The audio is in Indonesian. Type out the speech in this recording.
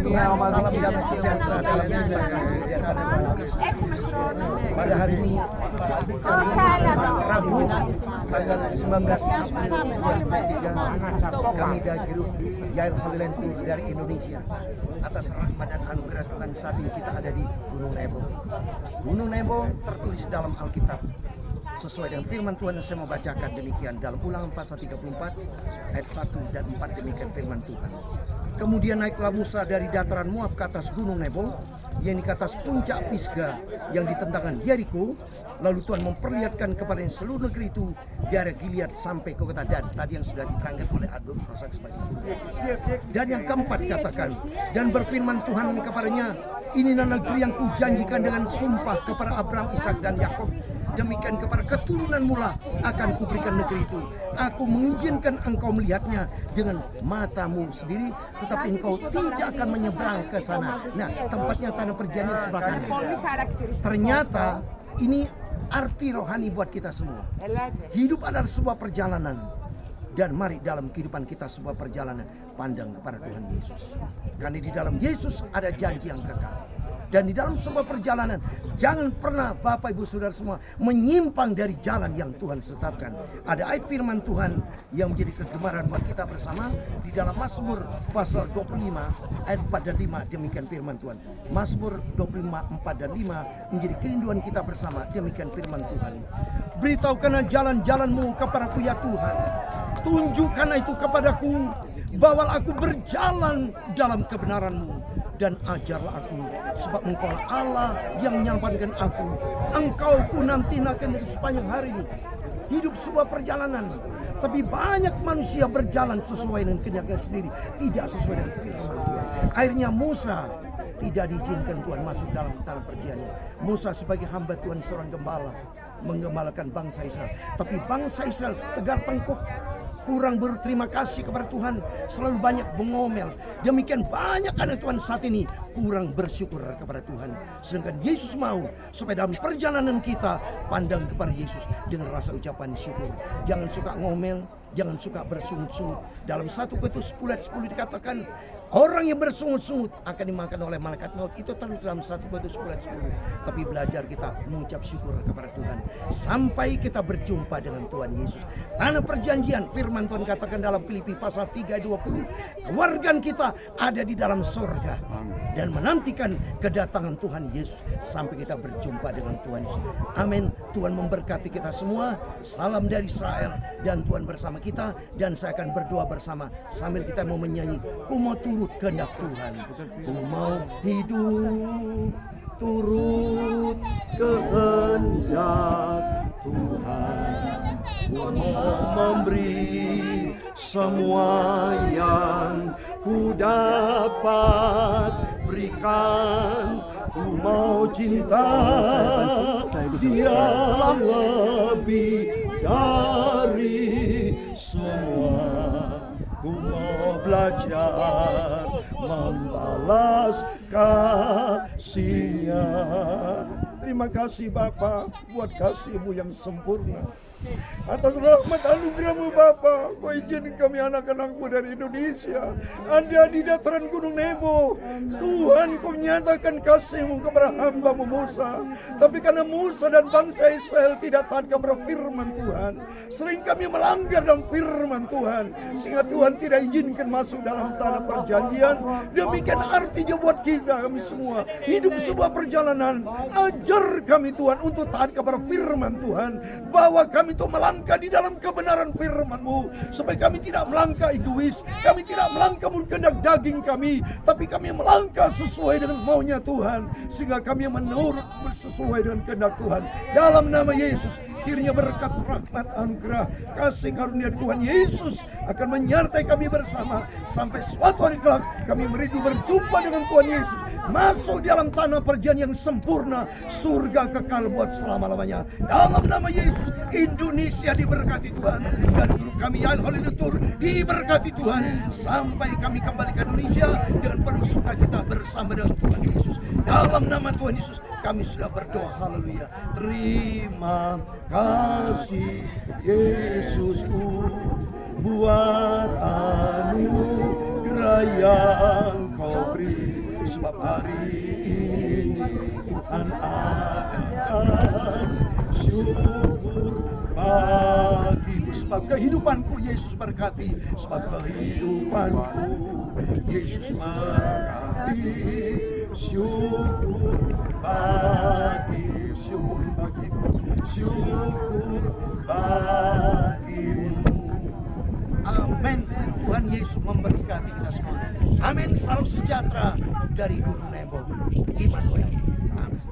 Tuhan, salam damai sejahtera dalam cinta kasih dan harapan Yesus. Pada hari ini, Rabu, tanggal 19 April 2023, kami dari grup Yael Holy Land Tour dari Indonesia, atas rahmat dan anugerah Tuhan, saat ini kita ada di Gunung Nebo. Gunung Nebo tertulis dalam Alkitab, sesuai dengan firman Tuhan yang saya mau bacakan demikian dalam Ulangan pasal 34 ayat 1 dan 4, demikian firman Tuhan. Kemudian naiklah Musa dari dataran Moab ke atas Gunung Nebo, yakni ke atas puncak Pisgah yang ditentangkan Yeriko. Lalu Tuhan memperlihatkan kepadanya seluruh negeri itu dari Gilead sampai ke kota Dan. Tadi yang sudah diterangkan oleh Agung Rosak sebagai itu. Dan yang keempat katakan, dan berfirman Tuhan kepadanya, inilah negeri yang kujanjikan dengan sumpah kepada Abraham, Ishak dan Yakub. Demikian kepada keturunanmu lah akan kuberikan negeri itu. Aku mengizinkan engkau melihatnya dengan matamu sendiri, tetapi engkau tidak akan menyeberang ke sana. Nah, tempatnya tanah perjanjian sebelah kanan. Ternyata ini arti rohani buat kita semua. Hidup adalah sebuah perjalanan. Dan mari dalam kehidupan kita sebuah perjalanan pandang kepada Tuhan Yesus. Karena di dalam Yesus ada janji yang kekal. Dan di dalam sebuah perjalanan, jangan pernah Bapak Ibu Saudara semua menyimpang dari jalan yang Tuhan tetapkan. Ada ayat firman Tuhan yang menjadi kegemaran buat kita bersama di dalam Mazmur pasal 25 ayat 4 dan 5, demikian firman Tuhan. Mazmur 25 4 dan 5 menjadi kerinduan kita bersama, demikian firman Tuhan. Beritahukanlah jalan-jalanmu kepadaku ya Tuhan, tunjukkanlah itu kepadaku, bawalah aku berjalan dalam kebenaran-Mu. Dan ajarlah aku, sebab Engkau Allah yang menyelamatkan aku. Engkau ku nanti-nantikan dari sepanjang hari ini. Hidup sebuah perjalanan, tapi banyak manusia berjalan sesuai dengan kehendaknya sendiri, tidak sesuai dengan firman Tuhan. Akhirnya Musa tidak diizinkan Tuhan masuk dalam tanah perjanjian. Musa sebagai hamba Tuhan, seorang gembala, menggembalakan bangsa Israel. Tapi bangsa Israel tegar tengkuk, kurang berterima kasih kepada Tuhan, selalu banyak mengomel. Demikian banyak anak Tuhan saat ini kurang bersyukur kepada Tuhan. Sedangkan Yesus mau supaya dalam perjalanan kita pandang kepada Yesus dengan rasa ucapan syukur. Jangan suka ngomel, jangan suka bersungut-sungut. Dalam 1 Petrus 10:10 dikatakan, orang yang bersungut-sungut akan dimakan oleh malaikat maut. Itu terus dalam 1 Petrus 10:10. Tapi belajar kita mengucap syukur kepada Tuhan sampai kita berjumpa dengan Tuhan Yesus. Tanah perjanjian, firman Tuhan katakan dalam Filipi pasal 3:20, kewargaan kita ada di dalam surga dan menantikan kedatangan Tuhan Yesus sampai kita berjumpa dengan Tuhan Yesus. Amin. Tuhan memberkati kita semua. Salam dari Israel, dan Tuhan bersama kita. Dan saya akan berdoa bersama sambil kita mau menyanyi, ku mau turut kehendak Tuhan, ku mau hidup turut kehendak Tuhan, ku mau memberi semua yang ku dapat berikan, ku mau cinta Dia lebih dari semua. Ku mau belajar membalas kasih-Nya. Terima kasih Bapa buat kasih-Mu yang sempurna. Atas rahmat anugerah-Mu Bapa, Kau izinkan kami anak-anak-Mu dari Indonesia ada di dataran Gunung Nebo. Tuhan, Kau menyatakan kasih-Mu kepada hamba-Mu Musa. Tapi karena Musa dan bangsa Israel tidak taat kepada firman Tuhan, sering kami melanggar dalam firman Tuhan, sehingga Tuhan tidak izinkan masuk dalam tanah perjanjian. Demikian artinya buat kita, kami semua hidup sebuah perjalanan. Ajar kami Tuhan untuk taat kepada firman Tuhan, bahwa kami itu melangkah di dalam kebenaran firman-Mu, supaya kami tidak melangkah egois, kami tidak melangkah menurut kehendak daging kami, tapi kami melangkah sesuai dengan maunya Tuhan, sehingga kami menurut sesuai dengan kehendak Tuhan. Dalam nama Yesus, kiranya berkat, rahmat, anugerah, kasih karunia Tuhan Yesus akan menyertai kami bersama sampai suatu hari kelak kami merindu berjumpa dengan Tuhan Yesus, masuk di dalam tanah perjanjian yang sempurna, surga kekal buat selama-lamanya. Dalam nama Yesus, Indonesia diberkati Tuhan, dan grup kami Yael Holy Land Tour diberkati Tuhan, sampai kami kembali ke Indonesia dengan penuh sukacita bersama dengan Tuhan Yesus. Dalam nama Tuhan Yesus kami sudah berdoa, haleluya. Terima kasih Yesusku buat anugerah yang Kau beri. sebab hari ini Tuhan adakan syukur bagimu. Sebab kehidupanku Yesus berkati, sebab kehidupanku Yesus berkati. Syukur bagimu, syukur bagimu, syukur bagimu. Amin. Tuhan Yesus memberkati kita semua. Amin. Salam sejahtera dari Gunung Nebo, Immanuel. Amin.